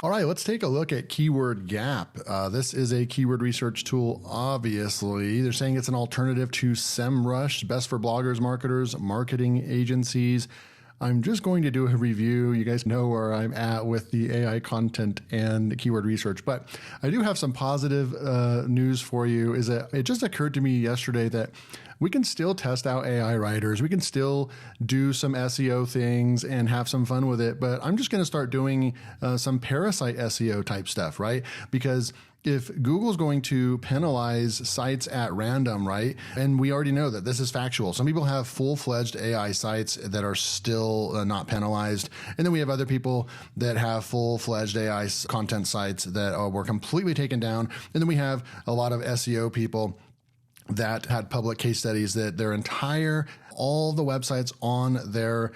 All right, let's take a look at KeywordGap. This is a keyword research tool, obviously. They're saying it's an alternative to SEMrush, best for bloggers, marketers, marketing agencies. I'm just going to do a review. You guys know where I'm at with the AI content and keyword research, but I do have some positive news for you. Is that it just occurred to me yesterday that we can still test out AI writers. We can still do some SEO things and have some fun with it, but I'm just going to start doing some parasite SEO type stuff, right? Because if Google's going to penalize sites at random, right? And we already know that this is factual. Some people have full-fledged AI sites that are still not penalized. And then we have other people that have full-fledged AI content sites that were completely taken down. And then we have a lot of SEO people that had public case studies that all the websites on their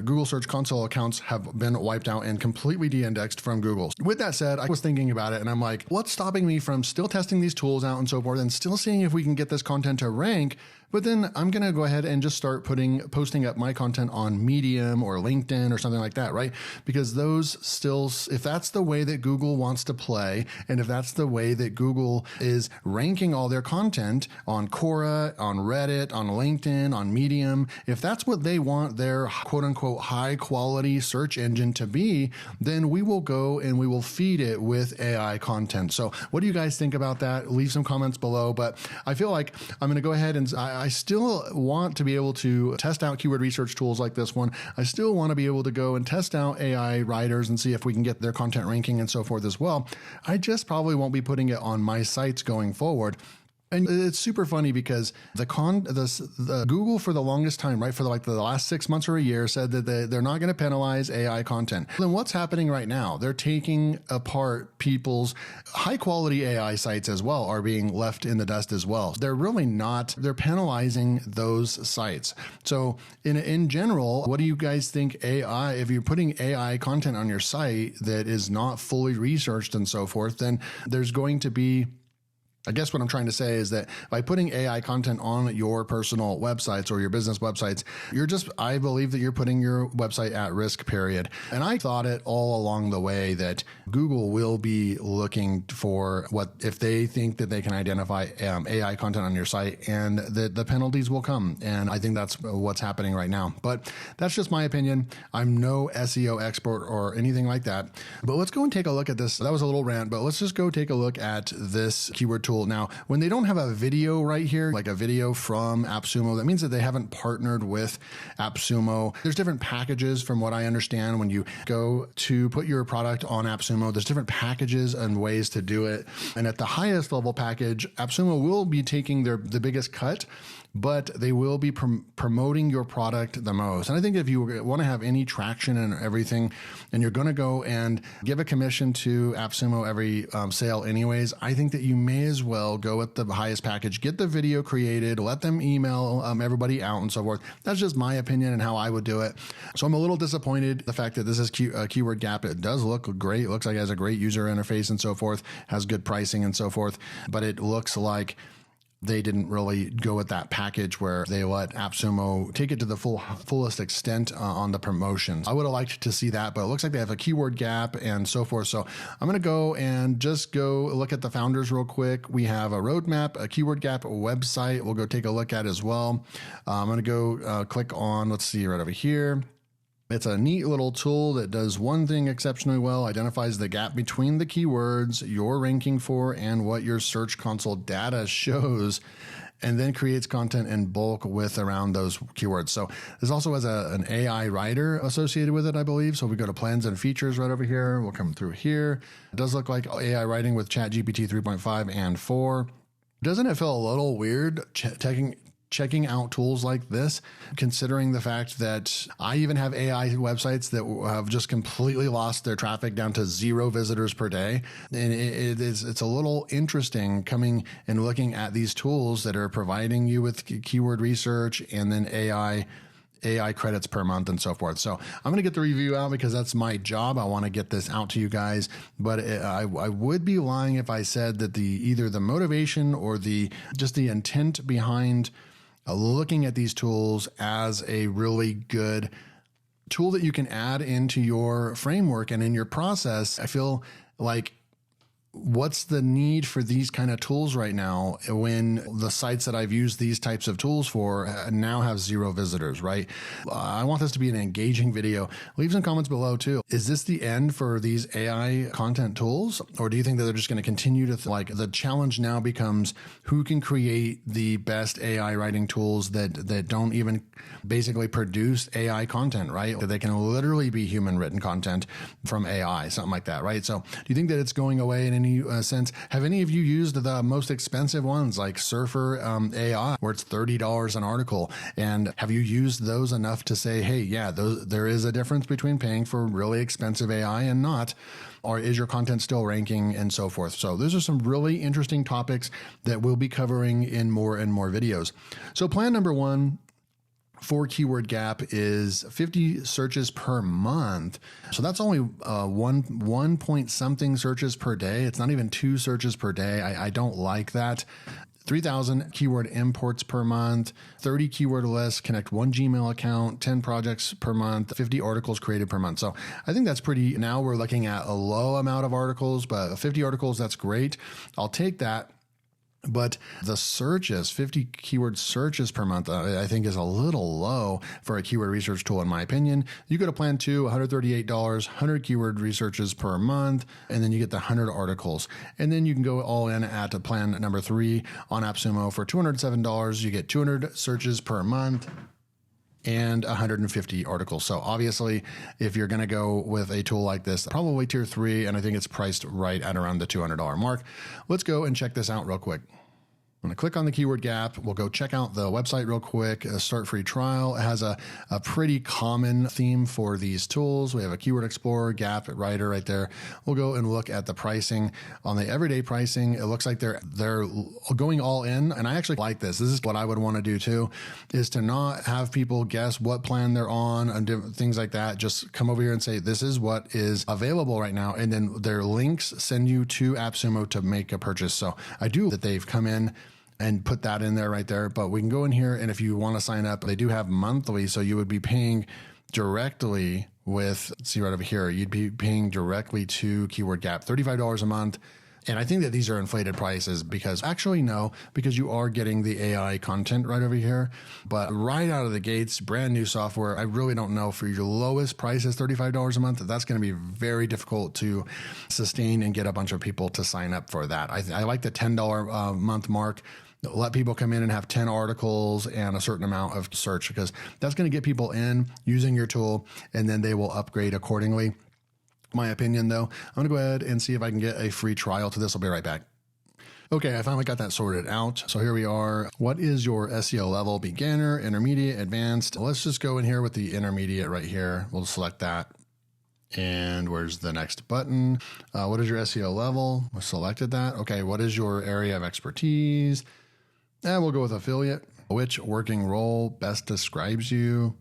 Google Search Console accounts have been wiped out and completely de-indexed from Google. With that said, I was thinking about it and I'm like, what's stopping me from still testing these tools out and so forth and still seeing if we can get this content to rank? But then I'm going to go ahead and just start posting up my content on Medium or LinkedIn or something like that, right? Because those still, if that's the way that Google wants to play, and if that's the way that Google is ranking all their content on Quora, on Reddit, on LinkedIn, on Medium, if that's what they want their quote unquote high quality search engine to be, then we will go and we will feed it with AI content. So what do you guys think about that? Leave some comments below, but I feel like I'm going to go ahead and I still want to be able to test out keyword research tools like this one. I still want to be able to go and test out AI writers and see if we can get their content ranking and so forth as well. I just probably won't be putting it on my sites going forward. And it's super funny because the Google for the longest time, right, for the last 6 months or a year said that they're not going to penalize AI content. Then what's happening right now? They're taking apart people's high quality AI sites as well are being left in the dust as well. They're really not, they're penalizing those sites. So in general, what do you guys think AI, if you're putting AI content on your site that is not fully researched and so forth, then there's going to be, I guess what I'm trying to say is that by putting AI content on your personal websites or your business websites, I believe that you're putting your website at risk, period. And I thought it all along the way that Google will be looking for if they think that they can identify AI content on your site, and the penalties will come. And I think that's what's happening right now. But that's just my opinion. I'm no SEO expert or anything like that. But let's go and take a look at this. That was a little rant, but let's just go take a look at this keyword tool. Now, when they don't have a video right here, like a video from AppSumo, that means that they haven't partnered with AppSumo. There's different packages from what I understand when you go to put your product on AppSumo. There's different packages and ways to do it. And at the highest level package, AppSumo will be taking the biggest cut, but they will be promoting your product the most. And I think if you want to have any traction and everything, and you're going to go and give a commission to AppSumo every sale anyways, I think that you may as well go with the highest package, get the video created, let them email everybody out and so forth. That's just my opinion and how I would do it. So I'm a little disappointed the fact that this is KeywordGap. It does look great. It looks like it has a great user interface and so forth, has good pricing and so forth, but it looks like they didn't really go with that package where they let AppSumo take it to the fullest extent on the promotions. I would have liked to see that, but it looks like they have a KeywordGap and so forth. So I'm going to go and just go look at the founders real quick. We have a roadmap, a KeywordGap website we'll go take a look at as well. I'm going to go click on, let's see, right over here. It's a neat little tool that does one thing exceptionally well, identifies the gap between the keywords you're ranking for and what your Search Console data shows, and then creates content in bulk with around those keywords. So this also has an AI writer associated with it, I believe. So if we go to plans and features right over here, we'll come through here. It does look like AI writing with ChatGPT 3.5 and 4. Doesn't it feel a little weird checking out tools like this, considering the fact that I even have AI websites that have just completely lost their traffic down to 0 visitors per day. And it's a little interesting coming and looking at these tools that are providing you with keyword research and then AI credits per month and so forth. So I'm going to get the review out because that's my job. I want to get this out to you guys, but I would be lying if I said that either the motivation or just the intent behind looking at these tools as a really good tool that you can add into your framework and in your process. I feel like, what's the need for these kind of tools right now when the sites that I've used these types of tools for now have 0 visitors, right? I want this to be an engaging video. Leave some comments below too. Is this the end for these AI content tools? Or do you think that they're just going to continue to, like, the challenge now becomes who can create the best AI writing tools that don't even basically produce AI content, right? That they can literally be human written content from AI, something like that, right? So do you think that it's going away in any sense? Have any of you used the most expensive ones like Surfer AI, where it's $30 an article? And have you used those enough to say, hey, yeah, there is a difference between paying for really expensive AI and not? Or is your content still ranking, and so forth? So those are some really interesting topics that we'll be covering in more and more videos. So plan number 1 for KeywordGap is 50 searches per month. So that's only one point something searches per day. It's not even 2 searches per day. I don't like that. 3,000 keyword imports per month, 30 keyword lists, connect 1 Gmail account, 10 projects per month, 50 articles created per month. So I think that's pretty. Now we're looking at a low amount of articles, but 50 articles, that's great. I'll take that. But the searches, 50 keyword searches per month, I think is a little low for a keyword research tool, in my opinion. You go to plan 2, $138, 100 keyword researches per month, and then you get the 100 articles. And then you can go all in at a plan number 3 on AppSumo for $207. You get 200 searches per month and 150 articles. So obviously, if you're going to go with a tool like this, probably tier 3, and I think it's priced right at around the $200 mark. Let's go and check this out real quick. I'm going to click on the KeywordGap. We'll go check out the website real quick. A start free trial. It has a pretty common theme for these tools. We have a Keyword Explorer, Gap, Writer right there. We'll go and look at the pricing. On the everyday pricing, it looks like they're going all in. And I actually like this. This is what I would want to do too, is to not have people guess what plan they're on and things like that. Just come over here and say, this is what is available right now. And then their links send you to AppSumo to make a purchase. So I do that they've come in and put that in there right there. But we can go in here, and if you want to sign up, they do have monthly. So you would be paying directly with, see right over here, you'd be paying directly to KeywordGap, $35 a month. And I think that these are inflated prices because actually no, because you are getting the AI content right over here. But right out of the gates, brand new software. I really don't know, for your lowest price is $35 a month. That's going to be very difficult to sustain and get a bunch of people to sign up for that. I like the $10 a month mark. Let people come in and have 10 articles and a certain amount of search, because that's going to get people in using your tool, and then they will upgrade accordingly. My opinion, though, I'm going to go ahead and see if I can get a free trial to this. I'll be right back. Okay, I finally got that sorted out. So here we are. What is your SEO level? Beginner, intermediate, advanced. Let's just go in here with the intermediate right here. We'll select that. And where's the next button? What is your SEO level? We selected that. Okay, what is your area of expertise? And we'll go with affiliate. Which working role best describes you?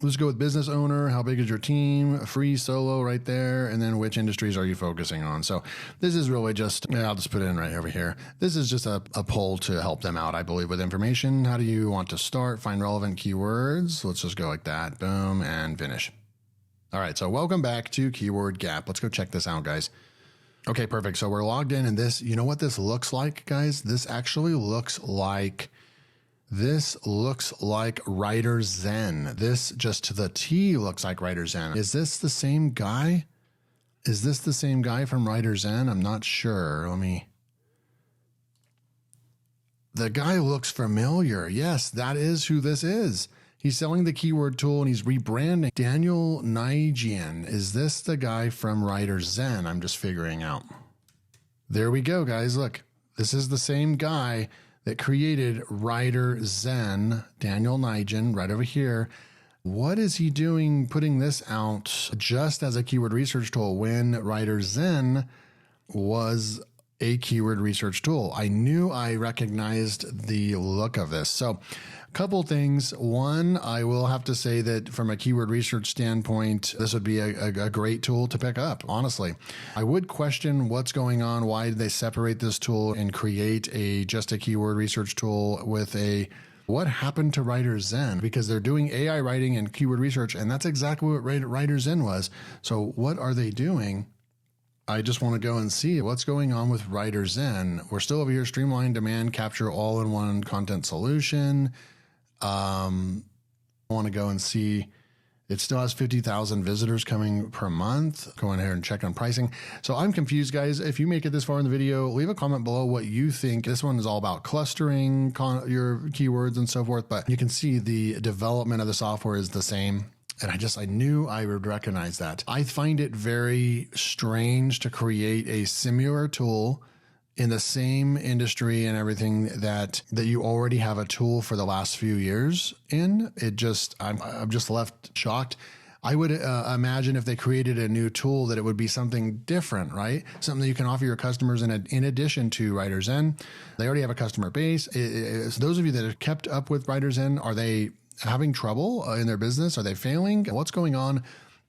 Let's go with business owner. How big is your team? Free, solo right there. And then which industries are you focusing on? So this is really just, I'll just put it in right over here. This is just a poll to help them out, I believe, with information. How do you want to start? Find relevant keywords. Let's just go like that. Boom, and finish. All right, so welcome back to KeywordGap. Let's go check this out, guys. Okay, perfect. So we're logged in, and this, you know what this looks like, guys? This actually looks like, Writerzen. This just to the T looks like Writerzen. Is this the same guy? Is this the same guy from Writerzen? I'm not sure. The guy looks familiar. Yes, that is who this is. He's selling the keyword tool and he's rebranding. Daniel Nijian. Is this the guy from Writerzen? I'm just figuring out. There we go, guys. Look, this is the same guy that created Writerzen, Daniel Nijian, right over here. What is he doing putting this out just as a keyword research tool when Writerzen was a keyword research tool? I knew I recognized the look of this. So a couple things. One, I will have to say that from a keyword research standpoint, this would be a great tool to pick up, honestly. I would question what's going on. Why did they separate this tool and create just a keyword research tool with a what happened to Writerzen? Because they're doing AI writing and keyword research, and that's exactly what Writerzen was. So what are they doing? I just want to go and see what's going on with Writerzen. We're still over here, streamline demand capture all-in-one content solution. I want to go and see. It still has 50,000 visitors coming per month. Go in here and check on pricing. So I'm confused, guys. If you make it this far in the video, leave a comment below what you think. This one is all about clustering your keywords and so forth, but you can see the development of the software is the same. And I knew I would recognize that. I find it very strange to create a similar tool in the same industry and everything that you already have a tool for the last few years in. I'm just left shocked. I would imagine if they created a new tool that it would be something different, right? Something that you can offer your customers in addition to Writerzen. They already have a customer base. Those of you that have kept up with Writerzen, are they having trouble in their business? Are they failing? What's going on?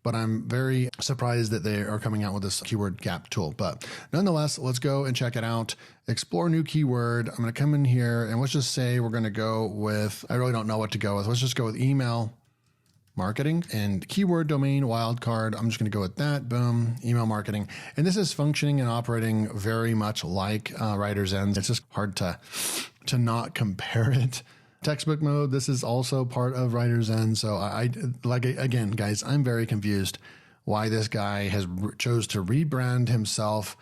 But I'm very surprised that they are coming out with this KeywordGap tool. But nonetheless, let's go and check it out. Explore new keyword. I'm going to come in here and let's just say we're going to go with, I really don't know what to go with. Let's just go with email marketing and keyword domain wildcard. I'm just going to go with that. Boom, email marketing. And this is functioning and operating very much like Writerzen. It's just hard to not compare it. Textbook mode, this is also part of Writerzen. So again, guys, I'm very confused why this guy has chose to rebrand himself,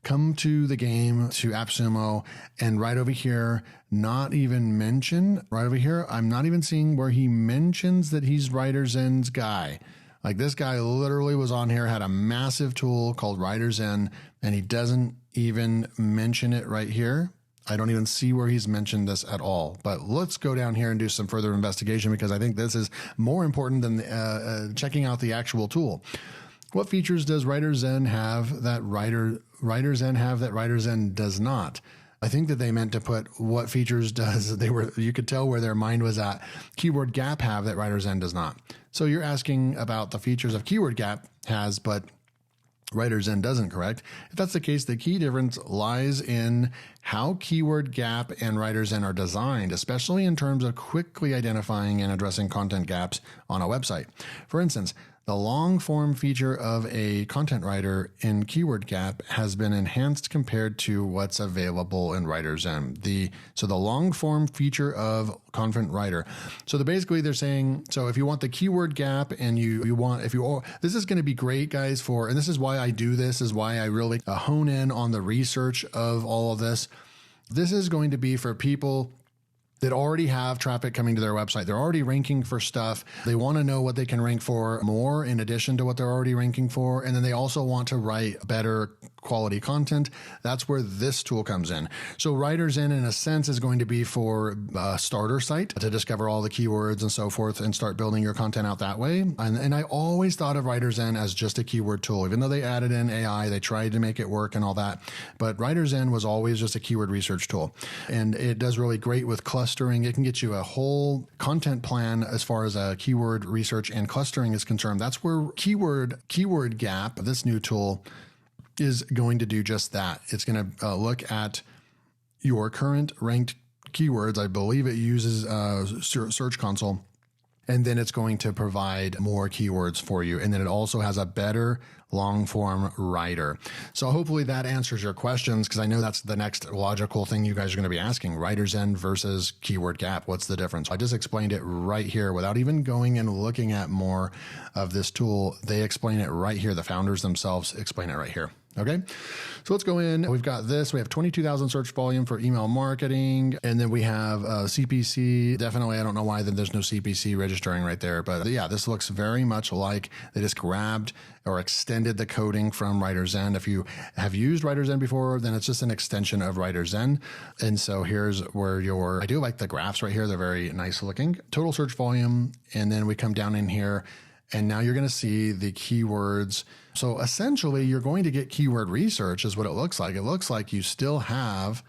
come to the game, to AppSumo, and right over here, not even mention, right over here, I'm not even seeing where he mentions that he's Writerzen's guy. Like this guy literally was on here, had a massive tool called Writerzen, and he doesn't even mention it right here. I don't even see where he's mentioned this at all, but let's go down here and do some further investigation because I think this is more important than checking out the actual tool. What features does Writerzen have that Writerzen does not? I think that they meant to put what features does you could tell where their mind was at. KeywordGap have that Writerzen does not. So you're asking about the features of KeywordGap has, but Writerzen doesn't, correct? If that's the case, the key difference lies in how KeywordGap and Writerzen are designed, especially in terms of quickly identifying and addressing content gaps on a website. For instance, the long form feature of a content writer in KeywordGap has been enhanced compared to what's available in Writerzen. So the long form feature of content writer. So basically they're saying, so if you want the KeywordGap and this is going to be great, guys, and this is why I do this, is why I really hone in on the research of all of this. This is going to be for people that already have traffic coming to their website. They're already ranking for stuff. They want to know what they can rank for more in addition to what they're already ranking for. And then they also want to write better quality content. That's where this tool comes in. So Writerzen, in a sense, is going to be for a starter site to discover all the keywords and so forth and start building your content out that way. And I always thought of Writerzen as just a keyword tool. Even though they added in AI, they tried to make it work and all that. But Writerzen was always just a keyword research tool. And it does really great with clustering. It can get you a whole content plan as far as keyword research and clustering is concerned. That's where KeywordGap, this new tool, is going to do just that. It's going to look at your current ranked keywords. I believe it uses Search Console. And then it's going to provide more keywords for you. And then it also has a better long form writer. So hopefully that answers your questions, because I know that's the next logical thing you guys are going to be asking. Writerzen versus KeywordGap. What's the difference? I just explained it right here without even going and looking at more of this tool. They explain it right here. The founders themselves explain it right here. Okay, so let's go in. We've got this. We have 22,000 search volume for email marketing. And then we have CPC. Definitely, I don't know why there's no CPC registering right there. But yeah, this looks very much like they just grabbed or extended the coding from Writerzen. If you have used Writerzen before, then it's just an extension of Writerzen. And so here's where I do like the graphs right here. They're very nice looking. Total search volume. And then we come down in here. And now you're going to see the keywords. So essentially, you're going to get keyword research is what it looks like. It looks like you have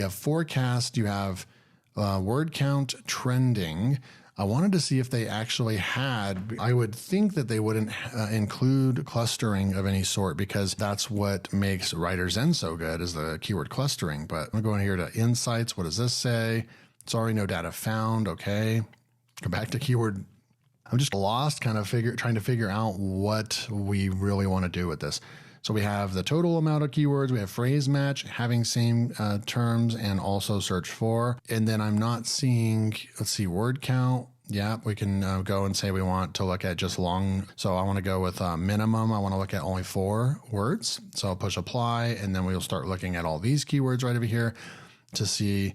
forecast, you have word count trending. I wanted to see if they actually had, I would think that they wouldn't include clustering of any sort, because that's what makes Writerzen so good, is the keyword clustering. But I'm going here to insights. What does this say? Sorry, no data found. Okay. Go back to keyword. I'm just lost kind of trying to figure out what we really want to do with this. So we have the total amount of keywords, we have phrase match, having same terms, and also search for. And then I'm not seeing, let's see, word count. Yeah, we can go and say we want to look at just long. So I want to go with minimum. I want to look at only 4 words. So I'll push apply, and then we'll start looking at all these keywords right over here to see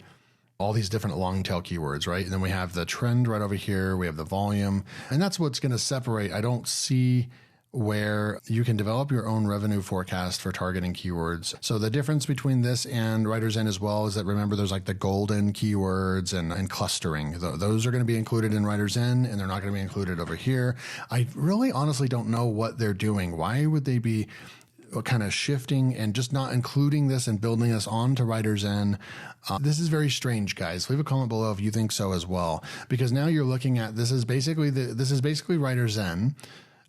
all these different long tail keywords, right? And then we have the trend right over here. We have the volume, and that's what's going to separate. I don't see where you can develop your own revenue forecast for targeting keywords. So the difference between this and Writerzen as well is that, remember, there's like the golden keywords and clustering. Those are going to be included in Writerzen, and they're not going to be included over here. I really honestly don't know what they're doing. Why would they be kind of shifting and just not including this and building this onto Writerzen? This is very strange, guys. Leave a comment below if you think so as well, because now you're looking at, this is basically Writerzen.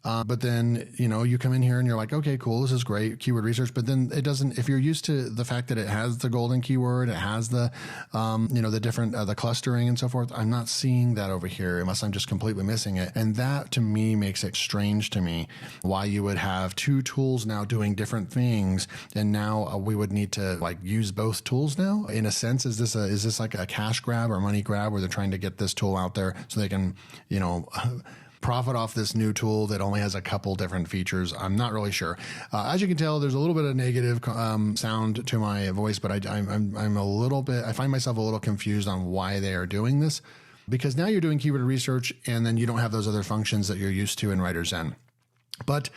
But then, you come in here and you're like, okay, cool, this is great, keyword research. But then it doesn't, if you're used to the fact that it has the golden keyword, it has the, the different, the clustering and so forth, I'm not seeing that over here unless I'm just completely missing it. And that to me makes it strange to me why you would have 2 tools now doing different things. And now we would need to like use both tools now. In a sense, is this like a cash grab or money grab where they're trying to get this tool out there so they can, profit off this new tool that only has a couple different features? I'm not really sure. As you can tell, there's a little bit of negative sound to my voice, but I'm a little bit, I find myself a little confused on why they are doing this, because now you're doing keyword research and then you don't have those other functions that you're used to in Writerzen. But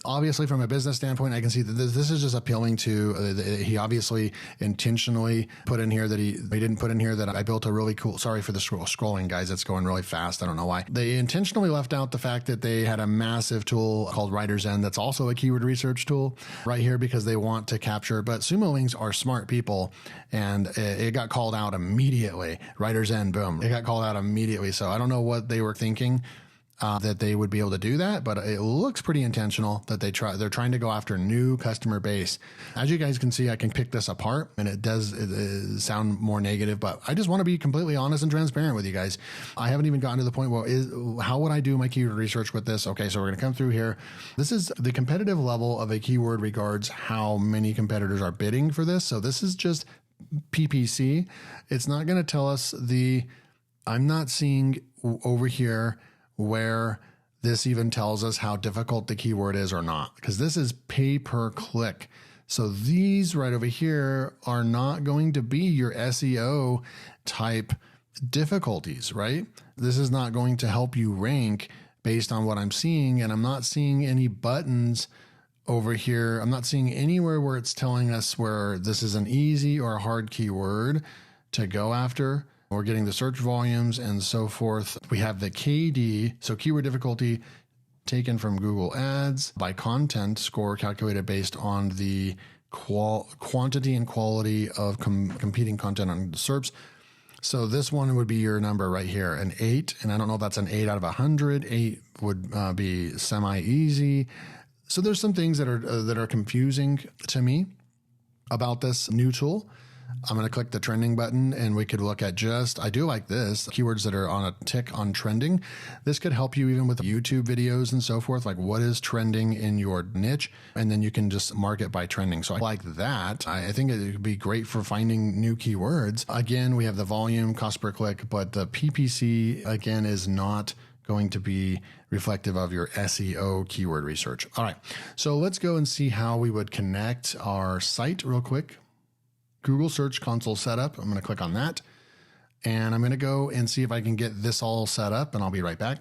obviously, from a business standpoint, I can see that this is just appealing to, he obviously intentionally put in here that he didn't put in here that I built a really cool, sorry for the scrolling, guys, it's going really fast. I don't know why. They intentionally left out the fact that they had a massive tool called Writerzen that's also a keyword research tool right here because they want to capture, but Sumolings are smart people, and it got called out immediately. Writerzen, boom, it got called out immediately. So I don't know what they were thinking. That they would be able to do that, but it looks pretty intentional that they're trying to go after new customer base. As you guys can see, I can pick this apart and it does sound more negative, but I just want to be completely honest and transparent with you guys. I haven't even gotten to the point where how would I do my keyword research with this? Okay, so we're going to come through here. This is the competitive level of a keyword regards how many competitors are bidding for this. So this is just PPC. It's not going to tell us I'm not seeing over here where this even tells us how difficult the keyword is or not, because this is pay per click. So these right over here are not going to be your SEO type difficulties, right? This is not going to help you rank based on what I'm seeing. And I'm not seeing any buttons over here. I'm not seeing anywhere where it's telling us where this is an easy or a hard keyword to go after. We're getting the search volumes and so forth. We have the KD, so keyword difficulty taken from Google Ads by content score calculated based on the quantity and quality of competing content on SERPs. So this one would be your number right here, an 8. And I don't know if that's an 8 out of 100. 8 would be semi-easy. So there's some things that are confusing to me about this new tool. I'm going to click the trending button and we could look at I do like this, keywords that are on a tick on trending. This could help you even with YouTube videos and so forth, like what is trending in your niche, and then you can just mark it by trending. So I like that. I think it would be great for finding new keywords. Again, we have the volume, cost per click, but the PPC again is not going to be reflective of your SEO keyword research. All right, so let's go and see how we would connect our site real quick. Google Search Console setup. I'm going to click on that and I'm going to go and see if I can get this all set up, and I'll be right back.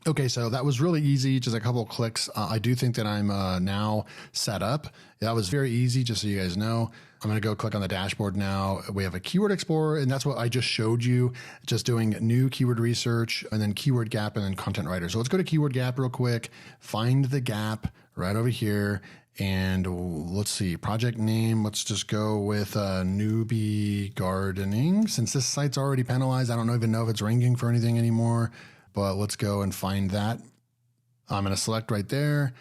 Okay, so that was really easy, just a couple of clicks. I do think that I'm now set up. That was very easy, just so you guys know. I'm going to go click on the dashboard now. We have a Keyword Explorer, and that's what I just showed you, just doing new keyword research and then KeywordGap and then Content Writer. So let's go to KeywordGap real quick, find the gap right over here. And let's see, project name. Let's just go with newbie gardening. Since this site's already penalized, I don't even know if it's ranking for anything anymore, but let's go and find that. I'm going to select right there.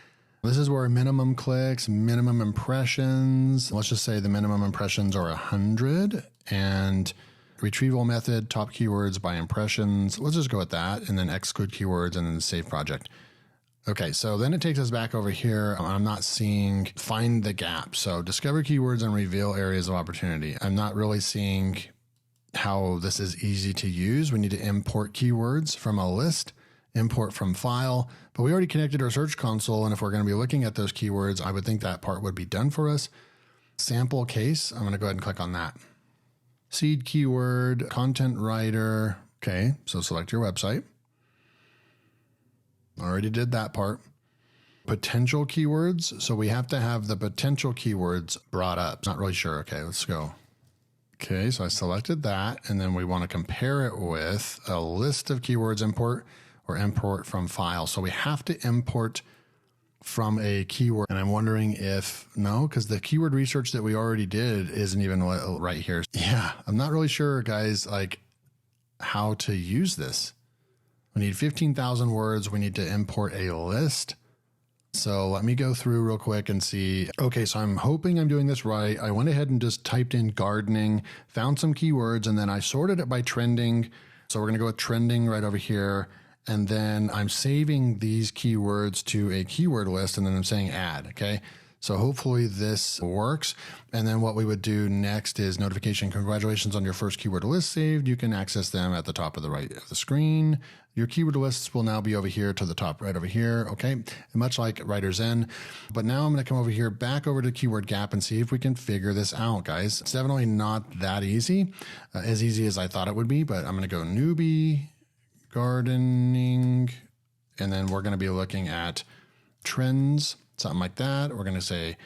This is where minimum clicks, minimum impressions. Let's just say the minimum impressions are 100. And retrieval method, top keywords by impressions. Let's just go with that. And then exclude keywords and then save project. Okay, so then it takes us back over here. I'm not seeing find the gap. So discover keywords and reveal areas of opportunity. I'm not really seeing how this is easy to use. We need to import keywords from a list, import from file, but we already connected our search console. And if we're going to be looking at those keywords, I would think that part would be done for us. Sample case, I'm going to go ahead and click on that. Seed keyword, content writer. Okay, so select your website. Already did that part. Potential keywords. So we have to have the potential keywords brought up. Not really sure. Okay, let's go. Okay, so I selected that, and then we want to compare it with a list of keywords import or import from file. So we have to import from a keyword. And I'm wondering if, no, because the keyword research that we already did isn't even right here. Yeah, I'm not really sure, guys, like how to use this. We need 15,000 words. We need to import a list. So let me go through real quick and see. Okay, so I'm hoping I'm doing this right. I went ahead and just typed in gardening, found some keywords, and then I sorted it by trending. So we're going to go with trending right over here. And then I'm saving these keywords to a keyword list, and then I'm saying add. Okay. So hopefully this works. And then what we would do next is notification. Congratulations on your first keyword list saved. You can access them at the top of the right of the screen. Your keyword lists will now be over here to the top right over here. Okay. Much like Writerzen. But now I'm going to come over here, back over to KeywordGap and see if we can figure this out, guys. It's definitely not that easy, as easy as I thought it would be, but I'm going to go newbie, gardening, and then we're going to be looking at trends. Something like that. We're going to say,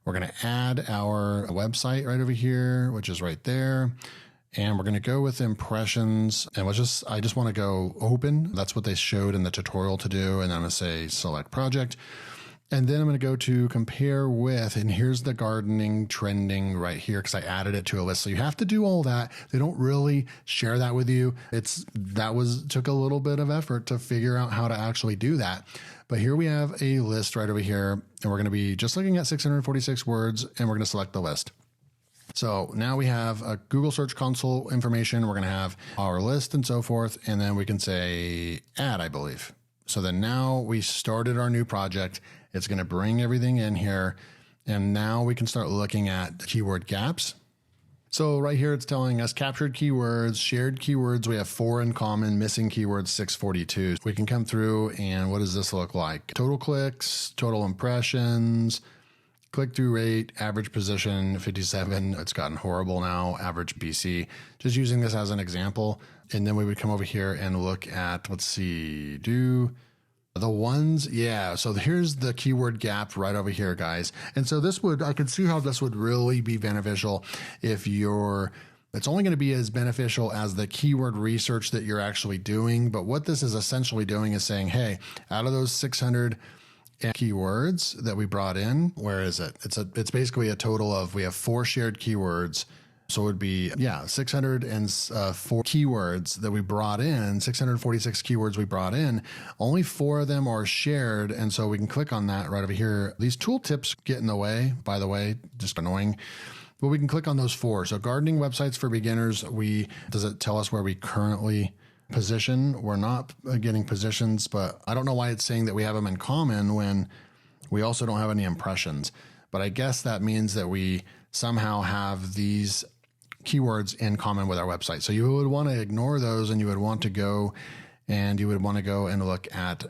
we're going to add our website right over here, which is right there. And we're going to go with impressions, and I just want to go open. That's what they showed in the tutorial to do. And then I'm going to say select project. And then I'm going to go to compare with, and here's the gardening trending right here because I added it to a list. So you have to do all that. They don't really share that with you. Took a little bit of effort to figure out how to actually do that. But here we have a list right over here, and we're going to be just looking at 646 words, and we're going to select the list. So now we have a Google Search Console information. We're going to have our list and so forth, and then we can say add, I believe. So then now we started our new project. It's going to bring everything in here. And now we can start looking at keyword gaps. So right here, it's telling us captured keywords, shared keywords. We have 4 in common, missing keywords, 642. We can come through and what does this look like? Total clicks, total impressions, click-through rate, average position, 57. It's gotten horrible now, average BC. Just using this as an example. And then we would come over here and look at, let's see, do the ones. Yeah. So here's the keyword gap right over here, guys. And so I could see how this would really be beneficial if it's only going to be as beneficial as the keyword research that you're actually doing. But what this is essentially doing is saying, hey, out of those 600 keywords that we brought in, where is it? It's basically a total of, we have 4 shared keywords. So it would be, 604 keywords that we brought in, 646 keywords we brought in. Only 4 of them are shared. And so we can click on that right over here. These tooltips get in the way, by the way, just annoying. But we can click on those 4. So gardening websites for beginners, does it tell us where we currently position? We're not getting positions, but I don't know why it's saying that we have them in common when we also don't have any impressions. But I guess that means that we somehow have these keywords in common with our website. So you would want to ignore those, and you would want to go and look at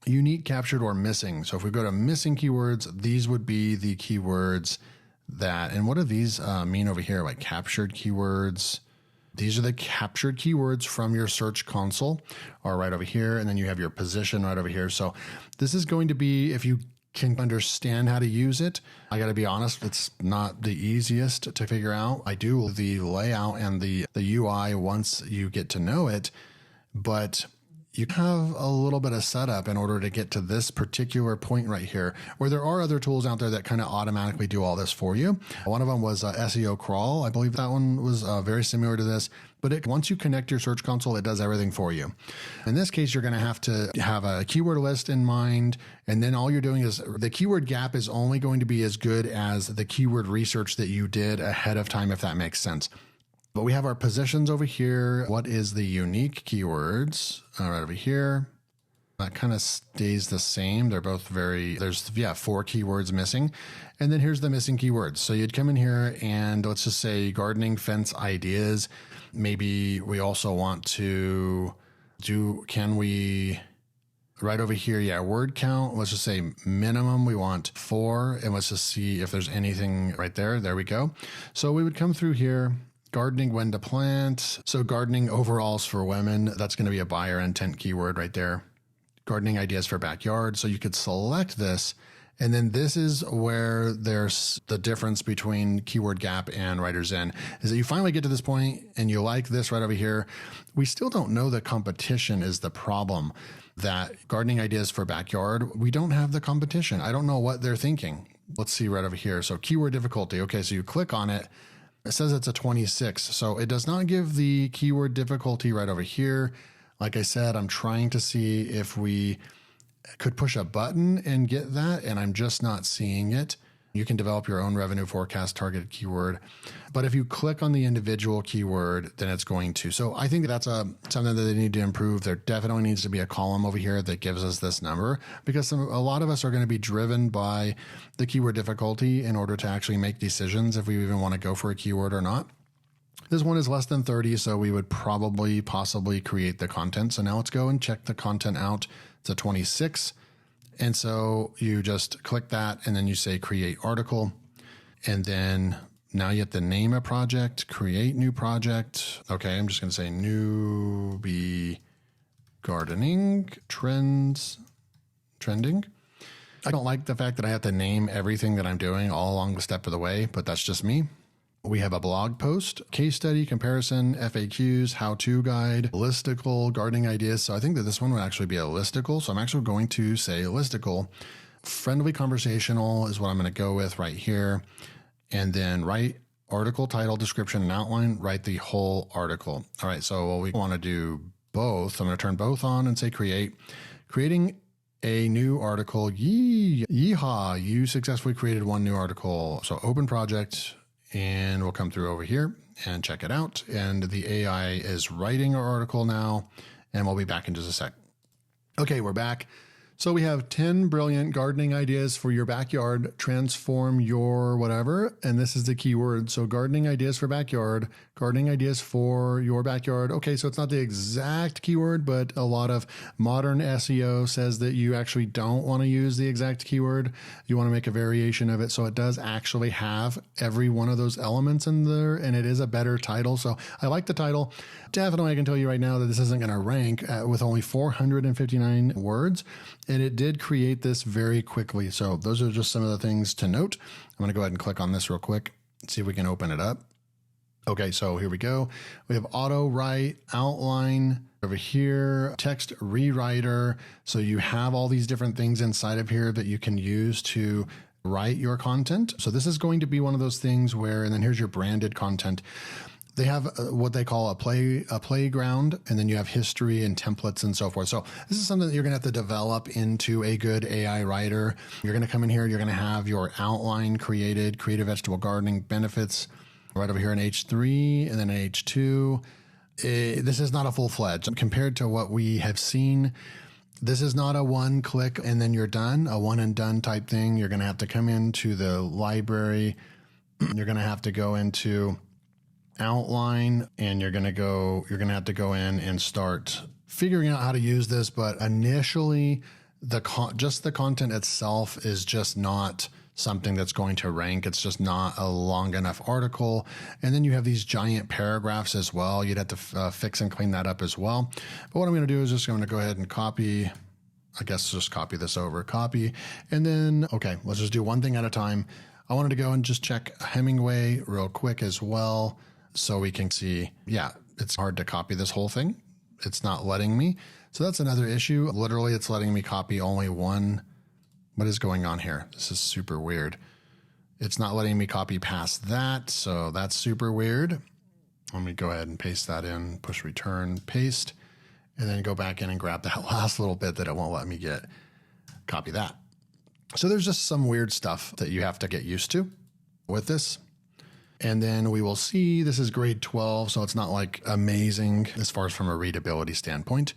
unique, captured, or missing. So if we go to missing keywords, these would be the keywords and what do these mean over here? Like captured keywords. These are the captured keywords from your search console are right over here. And then you have your position right over here. So this is going to be, if you can understand how to use it. I got to be honest, it's not the easiest to figure out. I do the layout and the UI once you get to know it, but you have a little bit of setup in order to get to this particular point right here, where there are other tools out there that kind of automatically do all this for you. One of them was SEO Crawl. I believe that one was very similar to this, but once you connect your search console, it does everything for you. In this case, you're going to have a keyword list in mind, and then all you're doing is the keyword gap is only going to be as good as the keyword research that you did ahead of time, if that makes sense. But we have our positions over here. What is the unique keywords? Right over here. That kind of stays the same. They're both there's 4 keywords missing. And then here's the missing keywords. So you'd come in here and let's just say gardening fence ideas. Maybe we also want to right over here, word count, let's just say minimum, we want 4, and let's just see if there's anything right there. There we go. So we would come through here, gardening when to plant. So gardening overalls for women, that's going to be a buyer intent keyword right there. Gardening ideas for backyard. So you could select this. And then this is where there's the difference between KeywordGap and Writerzen is that you finally get to this point and you like this right over here. We still don't know the competition is the problem. That gardening ideas for backyard, we don't have the competition. I don't know what they're thinking. Let's see right over here. So keyword difficulty. Okay, so you click on it. It says it's a 26. So it does not give the keyword difficulty right over here. Like I said, I'm trying to see if we could push a button and get that, and I'm just not seeing it. You can develop your own revenue forecast targeted keyword. But if you click on the individual keyword, then it's going to. So I think that's something that they need to improve. There definitely needs to be a column over here that gives us this number because a lot of us are going to be driven by the keyword difficulty in order to actually make decisions if we even want to go for a keyword or not. This one is less than 30, so we would possibly create the content. So now let's go and check the content out. It's a 26. And so you just click that and then you say create article. And then now you have to name a project, create new project. Okay, I'm just going to say newbie gardening trending. I don't like the fact that I have to name everything that I'm doing all along the step of the way, but that's just me. We have a blog post, case study, comparison, FAQs, how-to guide, listicle, gardening ideas. So I think that this one would actually be a listicle. So I'm actually going to say listicle. Friendly conversational is what I'm going to go with right here. And then write article, title, description, and outline. Write the whole article. All right, so we want to do both. I'm going to turn both on and say create. Creating a new article. Yeehaw, you successfully created one new article. So open project. And we'll come through over here and check it out. And the AI is writing our article now, and we'll be back in just a sec. Okay, we're back. So we have 10 brilliant gardening ideas for your backyard. Transform your whatever. And this is the keyword. So gardening ideas for backyard, gardening ideas for your backyard. Okay, so it's not the exact keyword, but a lot of modern SEO says that you actually don't want to use the exact keyword. You want to make a variation of it. So it does actually have every one of those elements in there, and it is a better title. So I like the title. Definitely, I can tell you right now that this isn't going to rank with only 459 words. And it did create this very quickly. So those are just some of the things to note. I'm going to go ahead and click on this real quick and see if we can open it up. Okay, so here we go. We have auto write, outline over here, text rewriter. So you have all these different things inside of here that you can use to write your content. So this is going to be one of those things where, and then here's your branded content. They have what they call a playground, and then you have history and templates and so forth. So this is something that you're going to have to develop into a good AI writer. You're going to come in here, you're going to have your outline created, creative vegetable gardening benefits right over here in H3 and then in H2. This is not a full-fledged. Compared to what we have seen, this is not a one click and then you're done, a one and done type thing. You're going to have to come into the library. You're going to have to go into outline, and you're going to have to go in and start figuring out how to use this. But initially, just the content itself is just not something that's going to rank. It's just not a long enough article. And then you have these giant paragraphs as well. You'd have to fix and clean that up as well. But what I'm going to do is just going to go ahead and copy. I guess just copy this over, copy. And then, okay, let's just do one thing at a time. I wanted to go and just check Hemingway real quick as well, so we can see, yeah, it's hard to copy this whole thing. It's not letting me. So that's another issue. Literally, it's letting me copy only one. What is going on here? This is super weird. It's not letting me copy past that. So that's super weird. Let me go ahead and paste that in, push return, paste, and then go back in and grab that last little bit that it won't let me get. Copy that. So there's just some weird stuff that you have to get used to with this. And then we will see this is grade 12, so it's not like amazing as far as from a readability standpoint.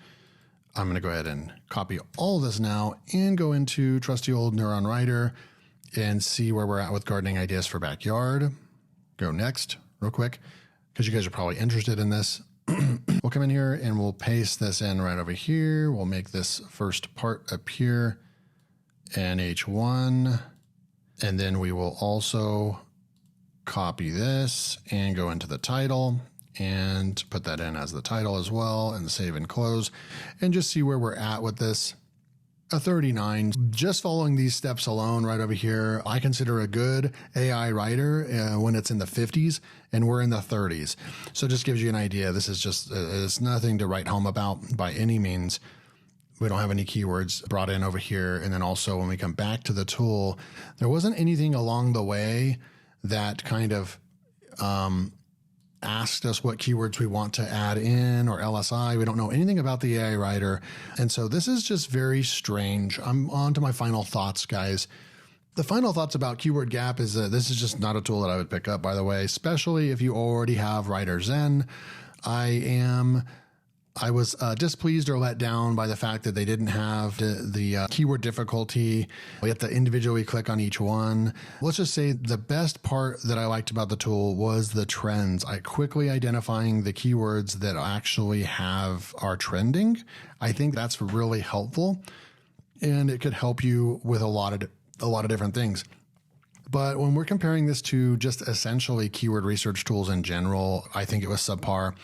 I'm going to go ahead and copy all this now and go into trusty old Neuron Writer and see where we're at with gardening ideas for backyard. Go next real quick because you guys are probably interested in this. We'll come in here and we'll paste this in right over here. We'll make this first part appear in H1. And then we will also copy this and go into the title and put that in as the title as well and save and close and just see where we're at with this. A 39. Just following these steps alone right over here, I consider a good AI writer when it's in the 50s and we're in the 30s. So it just gives you an idea. This is just, it's nothing to write home about by any means. We don't have any keywords brought in over here. And then also when we come back to the tool, there wasn't anything along the way that kind of asked us what keywords we want to add in or LSI. We don't know anything about the AI writer. And so this is just very strange. I'm on to my final thoughts, guys. The final thoughts about KeywordGap is that this is just not a tool that I would pick up, by the way, especially if you already have Writerzen. I was displeased or let down by the fact that they didn't have the keyword difficulty. We have to individually click on each one. Let's just say the best part that I liked about the tool was the trends. Quickly identifying the keywords that actually are trending. I think that's really helpful, and it could help you with a lot of different things. But when we're comparing this to just essentially keyword research tools in general, I think it was subpar.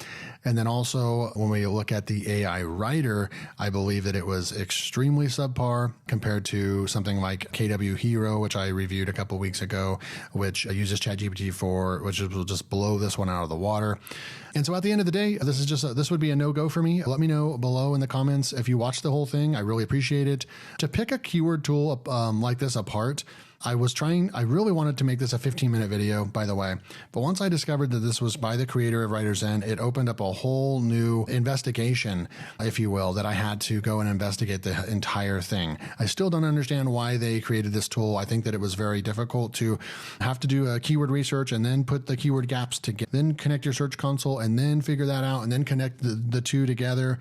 And then also when we look at the AI writer, I believe that it was extremely subpar compared to something like KW Hero, which I reviewed a couple weeks ago, which uses ChatGPT 4, which will just blow this one out of the water. And so at the end of the day, this would be a no-go for me. Let me know below in the comments if you watched the whole thing. I really appreciate it. To pick a keyword tool like this apart, I really wanted to make this a 15-minute video, by the way, but once I discovered that this was by the creator of Writerzen, it opened up a whole new investigation, if you will, that I had to go and investigate the entire thing. I still don't understand why they created this tool. I think that it was very difficult to have to do a keyword research and then put the keyword gaps together, then connect your search console and then figure that out and then connect the two together.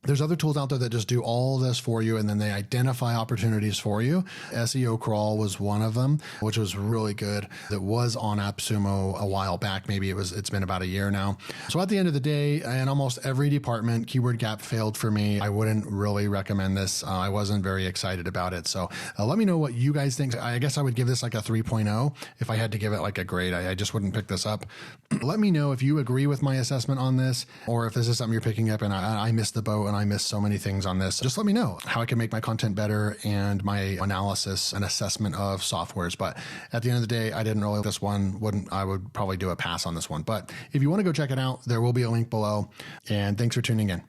There's other tools out there that just do all this for you, and then they identify opportunities for you. SEO Crawl was one of them, which was really good. That was on AppSumo a while back. Maybe it's been about a year now. So at the end of the day, in almost every department, KeywordGap failed for me. I wouldn't really recommend this. I wasn't very excited about it. So let me know what you guys think. I guess I would give this like a 3.0 if I had to give it like a grade. I just wouldn't pick this up. Let me know if you agree with my assessment on this, or if this is something you're picking up and I missed the boat and I missed so many things on this. Just let me know how I can make my content better and my analysis and assessment of softwares. But at the end of the day, I didn't really, this one I would probably do a pass on this one. But if you want to go check it out, there will be a link below. And thanks for tuning in.